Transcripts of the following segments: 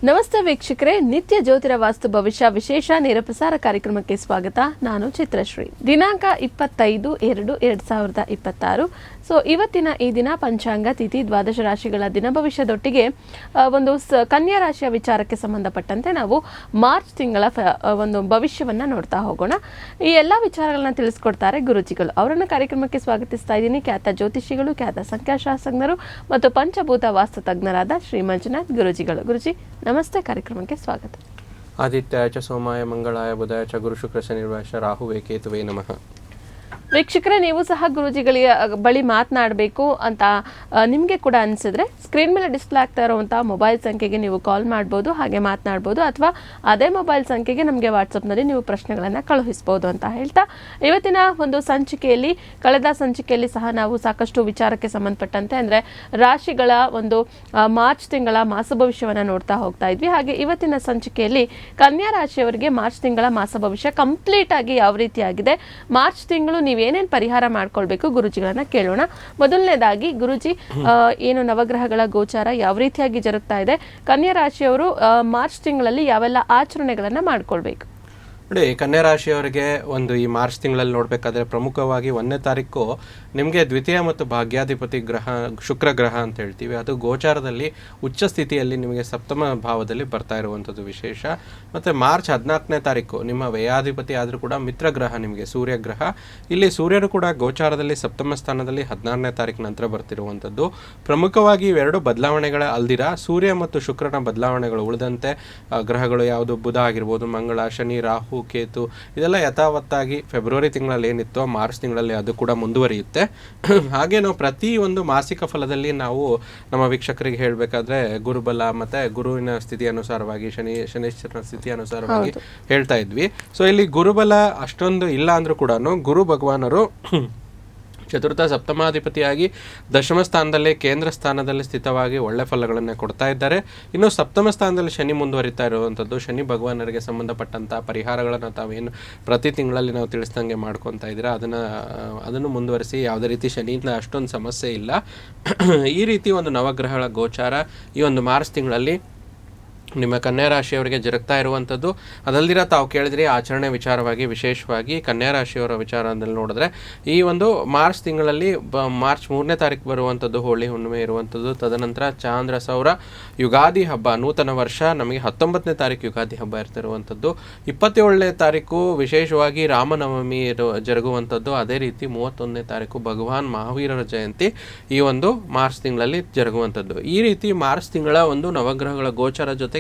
ನಮಸ್ತೆ ವೀಕ್ಷಕರೇ, ನಿತ್ಯ ಜ್ಯೋತಿರ ವಾಸ್ತು ಭವಿಷ್ಯ ವಿಶೇಷ ನೇರ ಪ್ರಸಾರ ಕಾರ್ಯಕ್ರಮಕ್ಕೆ ಸ್ವಾಗತ. ನಾನು ಚಿತ್ರಶ್ರೀ. ದಿನಾಂಕ 25/2/2026. ಸೊ ಇವತ್ತಿನ ಈ ದಿನ ಪಂಚಾಂಗ ತಿಥಿ ದ್ವಾದಶ ರಾಶಿಗಳ ದಿನ ಭವಿಷ್ಯದೊಟ್ಟಿಗೆ ಒಂದು ಕನ್ಯಾ ರಾಶಿಯ ವಿಚಾರಕ್ಕೆ ಸಂಬಂಧಪಟ್ಟಂತೆ ನಾವು ಮಾರ್ಚ್ ತಿಂಗಳ ಒಂದು ಭವಿಷ್ಯವನ್ನ ನೋಡ್ತಾ ಹೋಗೋಣ. ಈ ಎಲ್ಲ ವಿಚಾರಗಳನ್ನ ತಿಳಿಸ್ಕೊಡ್ತಾರೆ ಗುರುಜಿಗಳು. ಅವರನ್ನ ಕಾರ್ಯಕ್ರಮಕ್ಕೆ ಸ್ವಾಗತಿಸ್ತಾ ಇದ್ದೀನಿ. ಖ್ಯಾತ ಜ್ಯೋತಿಷಿಗಳು, ಖ್ಯಾತ ಸಂಖ್ಯಾಶಾಸ್ತ್ರಜ್ಞರು ಮತ್ತು ಪಂಚಭೂತ ವಾಸ್ತು ತಜ್ಞರಾದ ಶ್ರೀ ಮಂಜುನಾಥ್ ಗುರುಜಿಗಳು. ಗುರುಜಿ ನಮಸ್ತೆ, ಕಾರ್ಯಕ್ರಮಕ್ಕೆ ಸ್ವಾಗತ. ಆದಿತ್ಯಾಯ ಚ ಸೋಮಾಯ ಮಂಗಳಾಯ ಬುಧಾಯ ಚ ಗುರು ಶುಕ್ರ ಶನಿರ್ವಾಶ ರಾಹುವೇ ಕೇತುವೇ ನಮಃ. ವೀಕ್ಷಕರೇ, ನೀವು ಸಹ ಗುರುಜಿಗಳಿಗೆ ಬಳಿ ಮಾತನಾಡಬೇಕು ಅಂತ ನಿಮಗೆ ಕೂಡ ಅನಿಸಿದ್ರೆ ಸ್ಕ್ರೀನ್ ಮೇಲೆ ಡಿಸ್ಪ್ಲೇ ಆಗ್ತಾ ಇರುವಂತಹ ಮೊಬೈಲ್ ಸಂಖ್ಯೆಗೆ ನೀವು ಕಾಲ್ ಮಾಡ್ಬೋದು, ಹಾಗೆ ಮಾತನಾಡ್ಬೋದು, ಅಥವಾ ಅದೇ ಮೊಬೈಲ್ ಸಂಖ್ಯೆಗೆ ನಮಗೆ ವಾಟ್ಸಪ್ನಲ್ಲಿ ನೀವು ಪ್ರಶ್ನೆಗಳನ್ನು ಕಳುಹಿಸ್ಬೋದು ಅಂತ ಹೇಳ್ತಾ, ಇವತ್ತಿನ ಒಂದು ಸಂಚಿಕೆಯಲ್ಲಿ ಕಳೆದ ಸಂಚಿಕೆಯಲ್ಲಿ ಸಹ ನಾವು ಸಾಕಷ್ಟು ವಿಚಾರಕ್ಕೆ ಸಂಬಂಧಪಟ್ಟಂತೆ ಅಂದರೆ ರಾಶಿಗಳ ಒಂದು ಮಾರ್ಚ್ ತಿಂಗಳ ಮಾಸ ಭವಿಷ್ಯವನ್ನು ನೋಡ್ತಾ ಹೋಗ್ತಾ ಇದ್ವಿ. ಹಾಗೆ ಇವತ್ತಿನ ಸಂಚಿಕೆಯಲ್ಲಿ ಕನ್ಯಾ ರಾಶಿಯವರಿಗೆ ಮಾರ್ಚ್ ತಿಂಗಳ ಮಾಸ ಭವಿಷ್ಯ ಕಂಪ್ಲೀಟ್ ಆಗಿ ಯಾವ ರೀತಿಯಾಗಿದೆ, ಮಾರ್ಚ್ ತಿಂಗಳು ನೀವೇನೇನು ಪರಿಹಾರ ಮಾಡ್ಕೊಳ್ಬೇಕು ಗುರುಜಿಗಳನ್ನ ಕೇಳೋಣ. ಮೊದಲನೇದಾಗಿ ಗುರುಜಿ, ಏನು ನವಗ್ರಹಗಳ ಗೋಚಾರ ಯಾವ ರೀತಿಯಾಗಿ ಜರುಗ್ತಾ ಇದೆ, ಕನ್ಯಾ ರಾಶಿಯವರು ಮಾರ್ಚ್ ತಿಂಗಳಲ್ಲಿ ಯಾವೆಲ್ಲ ಆಚರಣೆಗಳನ್ನ ಮಾಡ್ಕೊಳ್ಬೇಕು? ನೋಡಿ, ಕನ್ಯಾ ರಾಶಿಯವರಿಗೆ ಒಂದು ಈ ಮಾರ್ಚ್ ತಿಂಗಳಲ್ಲಿ ನೋಡಬೇಕಾದ್ರೆ ಪ್ರಮುಖವಾಗಿ 1ನೇ ತಾರೀಕು ನಿಮಗೆ ದ್ವಿತೀಯ ಮತ್ತು ಭಾಗ್ಯಾಧಿಪತಿ ಗ್ರಹ ಶುಕ್ರ ಗ್ರಹ ಅಂತ ಹೇಳ್ತೀವಿ. ಅದು ಗೋಚಾರದಲ್ಲಿ ಉಚ್ಚ ಸ್ಥಿತಿಯಲ್ಲಿ ನಿಮಗೆ ಸಪ್ತಮ ಭಾವದಲ್ಲಿ ಬರ್ತಾ ಇರುವಂಥದ್ದು ವಿಶೇಷ. ಮತ್ತು ಮಾರ್ಚ್ 14ನೇ ತಾರೀಕು ನಿಮ್ಮ ವ್ಯಯಾಧಿಪತಿ ಆದರೂ ಕೂಡ ಮಿತ್ರ ಗ್ರಹ ನಿಮಗೆ ಸೂರ್ಯ ಗ್ರಹ. ಇಲ್ಲಿ ಸೂರ್ಯನು ಕೂಡ ಗೋಚಾರದಲ್ಲಿ ಸಪ್ತಮ ಸ್ಥಾನದಲ್ಲಿ 16ನೇ ತಾರೀಕು ನಂತರ ಬರ್ತಿರುವಂಥದ್ದು. ಪ್ರಮುಖವಾಗಿ ಇವೆರಡು ಬದಲಾವಣೆಗಳ ಅಲ್ದಿರ ಸೂರ್ಯ ಮತ್ತು ಶುಕ್ರನ ಬದಲಾವಣೆಗಳು ಉಳಿದಂತೆ ಗ್ರಹಗಳು ಯಾವುದು ಬುಧ ಆಗಿರ್ಬೋದು, ಮಂಗಳ, ಶನಿ, ರಾಹು, ಕೇತು ಇದೆಲ್ಲ ಯಥಾವತ್ತಾಗಿ ಫೆಬ್ರವರಿ ತಿಂಗಳಲ್ಲಿ ಏನಿತ್ತೋ ಮಾರ್ಚ್ ತಿಂಗಳಲ್ಲಿ ಅದು ಕೂಡ ಮುಂದುವರಿಯುತ್ತೆ. ಹಾಗೆ ನಾವು ಪ್ರತಿ ಒಂದು ಮಾಸಿಕ ಫಲದಲ್ಲಿ ನಾವು ನಮ್ಮ ವೀಕ್ಷಕರಿಗೆ ಹೇಳಬೇಕಾದ್ರೆ ಗುರುಬಲ ಮತ್ತೆ ಗುರುವಿನ ಸ್ಥಿತಿ ಅನುಸಾರವಾಗಿ ಶನಿಶ್ಚರನ ಸ್ಥಿತಿ ಅನುಸಾರವಾಗಿ ಹೇಳ್ತಾ ಇದ್ವಿ. ಸೊ ಇಲ್ಲಿ ಗುರುಬಲ ಅಷ್ಟೊಂದು ಇಲ್ಲ ಅಂದ್ರೂ ಕೂಡ ಗುರು ಭಗವಾನರು ಚತುರ್ಥ ಸಪ್ತಮಾಧಿಪತಿಯಾಗಿ ದಶಮ ಸ್ಥಾನದಲ್ಲಿ ಕೇಂದ್ರ ಸ್ಥಾನದಲ್ಲಿ ಸ್ಥಿತವಾಗಿ ಒಳ್ಳೆ ಫಲಗಳನ್ನು ಕೊಡ್ತಾ ಇದ್ದಾರೆ. ಇನ್ನು ಸಪ್ತಮ ಸ್ಥಾನದಲ್ಲಿ ಶನಿ ಮುಂದುವರಿತಾ ಇರುವಂಥದ್ದು. ಶನಿ ಭಗವಾನರಿಗೆ ಸಂಬಂಧಪಟ್ಟಂಥ ಪರಿಹಾರಗಳನ್ನು ತಾವೇನು ಪ್ರತಿ ತಿಂಗಳಲ್ಲಿ ನಾವು ತಿಳಿಸ್ದಂಗೆ ಮಾಡ್ಕೊತಾ ಇದ್ದೀರಾ ಅದನ್ನು ಮುಂದುವರಿಸಿ. ಯಾವುದೇ ರೀತಿ ಶನಿಯಿಂದ ಅಷ್ಟೊಂದು ಸಮಸ್ಯೆ ಇಲ್ಲ. ಈ ರೀತಿ ಒಂದು ನವಗ್ರಹಗಳ ಗೋಚಾರ ಈ ಒಂದು ಮಾರ್ಚ್ ತಿಂಗಳಲ್ಲಿ ನಿಮ್ಮ ಕನ್ಯಾ ರಾಶಿಯವರಿಗೆ ಜರುಗ್ತಾ ಇರುವಂಥದ್ದು. ಅದಲ್ದಿರ ತಾವು ಕೇಳಿದ್ರಿ ಆಚರಣೆ ವಿಚಾರವಾಗಿ ವಿಶೇಷವಾಗಿ ಕನ್ಯಾ ರಾಶಿಯವರ ವಿಚಾರದಲ್ಲಿ ನೋಡಿದ್ರೆ ಈ ಒಂದು ಮಾರ್ಚ್ ತಿಂಗಳಲ್ಲಿ ಮಾರ್ಚ್ 3ನೇ ತಾರೀಕು ಬರುವಂಥದ್ದು ಹೋಳಿ ಹುಣ್ಣಿಮೆ ಇರುವಂಥದ್ದು. ತದನಂತರ ಚಾಂದ್ರ ಸೌರ ಯುಗಾದಿ ಹಬ್ಬ ನೂತನ ವರ್ಷ ನಮಗೆ 19ನೇ ತಾರೀಕು ಯುಗಾದಿ ಹಬ್ಬ ಇರ್ತಿರುವಂಥದ್ದು. 27ನೇ ತಾರೀಕು ವಿಶೇಷವಾಗಿ ರಾಮನವಮಿ ಜರುಗುವಂಥದ್ದು. ಅದೇ ರೀತಿ 31ನೇ ತಾರೀಕು ಭಗವಾನ್ ಮಹಾವೀರರ ಜಯಂತಿ ಈ ಒಂದು ಮಾರ್ಚ್ ತಿಂಗಳಲ್ಲಿ ಜರುಗುವಂಥದ್ದು. ಈ ರೀತಿ ಮಾರ್ಚ್ ತಿಂಗಳ ಒಂದು ನವಗ್ರಹಗಳ ಗೋಚಾರ ಜೊತೆ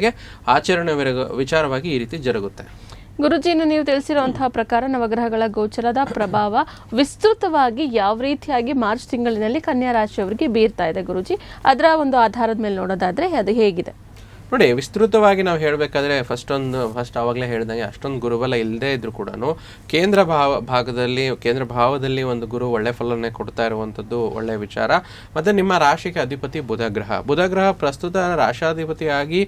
ಆಚರಣೆ ವಿಚಾರವಾಗಿ ಈ ರೀತಿ ಜರುಗುತ್ತೆ. ಗುರುಜಿನ ನೀವು ತಿಳಿಸಿರುವಂತಹ ಪ್ರಕಾರ ನವಗ್ರಹಗಳ ಗೋಚರದ ಪ್ರಭಾವ ವಿಸ್ತೃತವಾಗಿ ಯಾವ ರೀತಿಯಾಗಿ ಮಾರ್ಚ್ ತಿಂಗಳಿನಲ್ಲಿ ಕನ್ಯಾ ರಾಶಿಯವರಿಗೆ ಬೀರ್ತಾ ಇದೆ ಗುರುಜಿ, ಅದರ ಒಂದು ಆಧಾರದ ಮೇಲೆ ನೋಡೋದಾದ್ರೆ ಅದು ಹೇಗಿದೆ? ನೋಡಿ, ವಿಸ್ತೃತವಾಗಿ ನಾವು ಹೇಳಬೇಕಾದ್ರೆ ಫಸ್ಟ್ ಆವಾಗಲೇ ಹೇಳಿದಂಗೆ ಅಷ್ಟೊಂದು ಗುರುಬಲ ಇಲ್ಲದೆ ಇದ್ರೂ ಕೂಡ ಕೇಂದ್ರ ಭಾವದಲ್ಲಿ ಒಂದು ಗುರು ಒಳ್ಳೆ ಫಲನೆ ಕೊಡ್ತಾ ಇರುವಂಥದ್ದು ಒಳ್ಳೆಯ ವಿಚಾರ. ಮತ್ತು ನಿಮ್ಮ ರಾಶಿಗೆ ಅಧಿಪತಿ ಬುಧ ಗ್ರಹ ಪ್ರಸ್ತುತ ರಾಶಾಧಿಪತಿಯಾಗಿ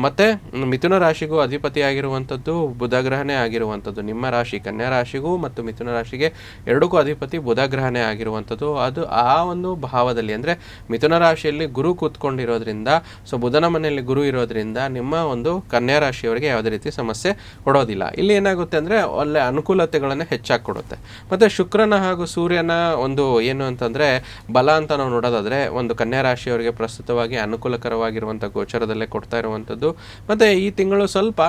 ಮತ್ತು ಮಿಥುನ ರಾಶಿಗೂ ಅಧಿಪತಿಯಾಗಿರುವಂಥದ್ದು ಬುಧ ಗ್ರಹನೇ ಆಗಿರುವಂಥದ್ದು. ನಿಮ್ಮ ರಾಶಿ ಕನ್ಯಾ ರಾಶಿಗೂ ಮತ್ತು ಮಿಥುನ ರಾಶಿಗೆ ಎರಡಕ್ಕೂ ಅಧಿಪತಿ ಬುಧ ಗ್ರಹನೇ ಆಗಿರುವಂಥದ್ದು. ಅದು ಆ ಒಂದು ಭಾವದಲ್ಲಿ ಅಂದರೆ ಮಿಥುನ ರಾಶಿಯಲ್ಲಿ ಗುರು ಕೂತ್ಕೊಂಡಿರೋದ್ರಿಂದ, ಸೊ ಬುಧನ ಮನೆಯಲ್ಲಿ ಗುರು ಇರೋದ್ರಿಂದ ನಿಮ್ಮ ಒಂದು ಕನ್ಯಾ ರಾಶಿಯವರಿಗೆ ಯಾವುದೇ ರೀತಿ ಸಮಸ್ಯೆ ಕೊಡೋದಿಲ್ಲ. ಇಲ್ಲಿ ಏನಾಗುತ್ತೆ ಅಂದರೆ ಒಳ್ಳೆ ಅನುಕೂಲತೆಗಳನ್ನು ಹೆಚ್ಚಾಗಿ ಕೊಡುತ್ತೆ. ಮತ್ತು ಶುಕ್ರನ ಹಾಗೂ ಸೂರ್ಯನ ಒಂದು ಏನು ಅಂತಂದರೆ ಬಲ ಅಂತ ನಾವು ನೋಡೋದಾದರೆ ಒಂದು ಕನ್ಯಾ ರಾಶಿಯವರಿಗೆ ಪ್ರಸ್ತುತವಾಗಿ ಅನುಕೂಲಕರವಾಗಿರುವಂಥ ಗೋಚರದಲ್ಲೇ ಕೊಡ್ತಾ ಇರುವಂಥದ್ದು. ಮತ್ತು ಈ ತಿಂಗಳು ಸ್ವಲ್ಪ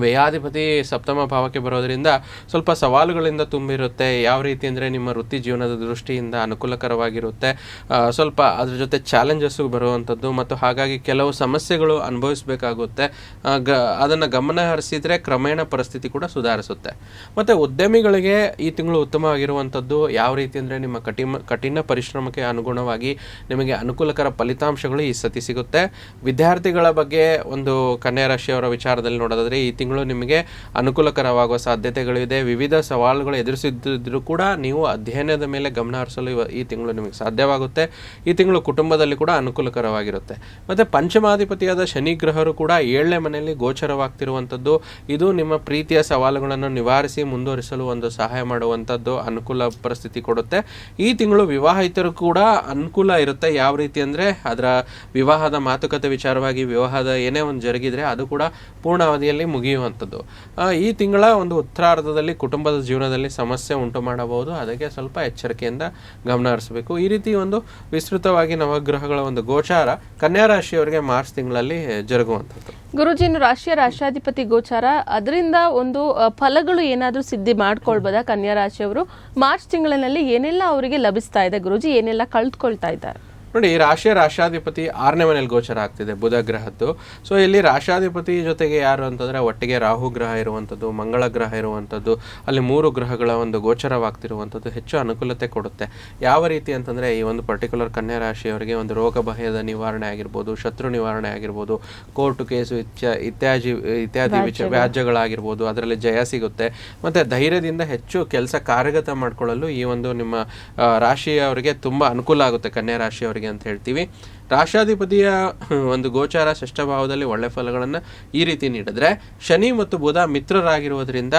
ವ್ಯಯಾಧಿಪತಿ ಸಪ್ತಮ ಭಾವಕ್ಕೆ ಬರೋದರಿಂದ ಸ್ವಲ್ಪ ಸವಾಲುಗಳಿಂದ ತುಂಬಿರುತ್ತೆ. ಯಾವ ರೀತಿ ಅಂದರೆ ನಿಮ್ಮ ವೃತ್ತಿ ಜೀವನದ ದೃಷ್ಟಿಯಿಂದ ಅನುಕೂಲಕರವಾಗಿರುತ್ತೆ, ಸ್ವಲ್ಪ ಅದ್ರ ಜೊತೆ ಚಾಲೆಂಜಸ್ಸು ಬರುವಂಥದ್ದು ಮತ್ತು ಹಾಗಾಗಿ ಕೆಲವು ಸಮಸ್ಯೆಗಳು ಅನುಭವಿಸಬೇಕಾಗುತ್ತೆ. ಅದನ್ನು ಗಮನ ಹರಿಸಿದರೆ ಕ್ರಮೇಣ ಪರಿಸ್ಥಿತಿ ಕೂಡ ಸುಧಾರಿಸುತ್ತೆ. ಮತ್ತು ಉದ್ಯಮಿಗಳಿಗೆ ಈ ತಿಂಗಳು ಉತ್ತಮವಾಗಿರುವಂಥದ್ದು ಯಾವ ರೀತಿ ಅಂದರೆ ನಿಮ್ಮ ಕಠಿಣ ಪರಿಶ್ರಮಕ್ಕೆ ಅನುಗುಣವಾಗಿ ನಿಮಗೆ ಅನುಕೂಲಕರ ಫಲಿತಾಂಶಗಳು ಈ ಸತಿ ಸಿಗುತ್ತೆ. ವಿದ್ಯಾರ್ಥಿಗಳ ಬಗ್ಗೆ ಒಂದು ಕನ್ಯಾ ರಾಶಿಯವರ ವಿಚಾರದಲ್ಲಿ ನೋಡೋದಾದರೆ ಈ ತಿಂಗಳು ನಿಮಗೆ ಅನುಕೂಲಕರವಾಗುವ ಸಾಧ್ಯತೆಗಳಿದೆ. ವಿವಿಧ ಸವಾಲುಗಳು ಎದುರಿಸಿದ್ರೂ ಕೂಡ ನೀವು ಅಧ್ಯಯನದ ಮೇಲೆ ಗಮನ ಹರಿಸಲು ಈ ತಿಂಗಳು ನಿಮಗೆ ಸಾಧ್ಯವಾಗುತ್ತೆ. ಈ ತಿಂಗಳು ಕುಟುಂಬದಲ್ಲಿ ಕೂಡ ಅನುಕೂಲಕರವಾಗಿರುತ್ತೆ. ಮತ್ತು ಪಂಚಮಾಧಿಪತಿಯಾದ ಶನಿ ಗ್ರಹರು ಕೂಡ 7ನೇ ಮನೆಯಲ್ಲಿ ಗೋಚರವಾಗ್ತಿರುವಂಥದ್ದು ಇದು ನಿಮ್ಮ ಪ್ರೀತಿಯ ಸವಾಲುಗಳನ್ನು ನಿವಾರಿಸಿ ಮುಂದುವರಿಸಲು ಒಂದು ಸಹಾಯ ಮಾಡುವಂಥದ್ದು ಅನುಕೂಲ ಪರಿಸ್ಥಿತಿ ಕೊಡುತ್ತೆ. ಈ ತಿಂಗಳು ವಿವಾಹಿತರು ಕೂಡ ಅನುಕೂಲ ಇರುತ್ತೆ. ಯಾವ ರೀತಿ ಅಂದರೆ ಅದರ ವಿವಾಹದ ಮಾತುಕತೆ ವಿಚಾರವಾಗಿ ವಿವಾಹದ ಏನೇ ಒಂದು ಜರುಗಿದ್ರೆ ಅದು ಕೂಡ ಪೂರ್ಣ ಅವಧಿಯಲ್ಲಿ ಮುಗಿಯುವಂಥದ್ದು. ಈ ತಿಂಗಳ ಒಂದು ಉತ್ತರಾರ್ಧದಲ್ಲಿ ಕುಟುಂಬದ ಜೀವನದಲ್ಲಿ ಸಮಸ್ಯೆ ಉಂಟು ಮಾಡಬಹುದು. ಅದಕ್ಕೆ ಸ್ವಲ್ಪ ಎಚ್ಚರಿಕೆಯಿಂದ ಗಮನ ಹರಿಸಬೇಕು. ಈ ರೀತಿ ಒಂದು ವಿಸ್ತೃತವಾಗಿ ನವಗ್ರಹಗಳ ಒಂದು ಗೋಚಾರ ಕನ್ಯಾ ರಾಶಿಯವರಿಗೆ ಮಾರ್ಚ್ ತಿಂಗಳಲ್ಲಿ ಜರುಗುವಂಥದ್ದು. ಗುರುಜಿ, ಇನ್ನು ರಾಶಿಯಾಧಿಪತಿ ಗೋಚಾರ ಅದರಿಂದ ಒಂದು ಫಲಗಳು ಏನಾದರೂ ಸಿದ್ಧಿ ಮಾಡ್ಕೊಳ್ಬೋದಾ? ಕನ್ಯಾ ರಾಶಿಯವರು ಮಾರ್ಚ್ ತಿಂಗಳಿನಲ್ಲಿ ಏನೆಲ್ಲ ಅವರಿಗೆ ಲಭಿಸ್ತಾ ಇದೆ ಗುರುಜಿ, ಏನೆಲ್ಲ ಕಳ್ತ್ಕೊಳ್ತಾ ಇದ್ದಾರೆ? ನೋಡಿ, ರಾಶಿಯಾಧಿಪತಿ 6ನೇ ಮನೇಲಿ ಗೋಚರ ಆಗ್ತಿದೆ ಬುಧ ಗ್ರಹದ್ದು. ಸೊ ಇಲ್ಲಿ ರಾಶಿಯಾಧಿಪತಿ ಜೊತೆಗೆ ಯಾರು ಅಂತಂದರೆ ಒಟ್ಟಿಗೆ ರಾಹು ಗ್ರಹ ಇರುವಂಥದ್ದು, ಮಂಗಳ ಗ್ರಹ ಇರುವಂಥದ್ದು, ಅಲ್ಲಿ 3 ಗ್ರಹಗಳ ಒಂದು ಗೋಚರವಾಗ್ತಿರುವಂಥದ್ದು ಹೆಚ್ಚು ಅನುಕೂಲತೆ ಕೊಡುತ್ತೆ. ಯಾವ ರೀತಿ ಅಂತಂದರೆ ಈ ಒಂದು ಪರ್ಟಿಕ್ಯುಲರ್ ಕನ್ಯಾ ರಾಶಿಯವರಿಗೆ ಒಂದು ರೋಗ ಭಯದ ನಿವಾರಣೆ ಆಗಿರ್ಬೋದು, ಶತ್ರು ನಿವಾರಣೆ ಆಗಿರ್ಬೋದು, ಕೋರ್ಟು ಕೇಸು ಇತ್ಯಾದಿ ವ್ಯಾಜ್ಯಗಳಾಗಿರ್ಬೋದು, ಅದರಲ್ಲಿ ಜಯ ಸಿಗುತ್ತೆ. ಮತ್ತು ಧೈರ್ಯದಿಂದ ಹೆಚ್ಚು ಕೆಲಸ ಕಾರ್ಯಗತ ಮಾಡಿಕೊಳ್ಳಲು ಈ ಒಂದು ನಿಮ್ಮ ರಾಶಿಯವರಿಗೆ ತುಂಬ ಅನುಕೂಲ ಆಗುತ್ತೆ ಕನ್ಯಾ ರಾಶಿಯವರಿಗೆ ಅಂತ ಹೇಳ್ತೀವಿ. ರಾಶಿಯಾಧಿಪತಿಯ ಒಂದು ಗೋಚಾರ ಷಷ್ಠ ಭಾವದಲ್ಲಿ ಒಳ್ಳೆ ಫಲಗಳನ್ನು ಈ ರೀತಿ ನೀಡಿದ್ರೆ, ಶನಿ ಮತ್ತು ಬುಧ ಮಿತ್ರರಾಗಿರುವುದರಿಂದ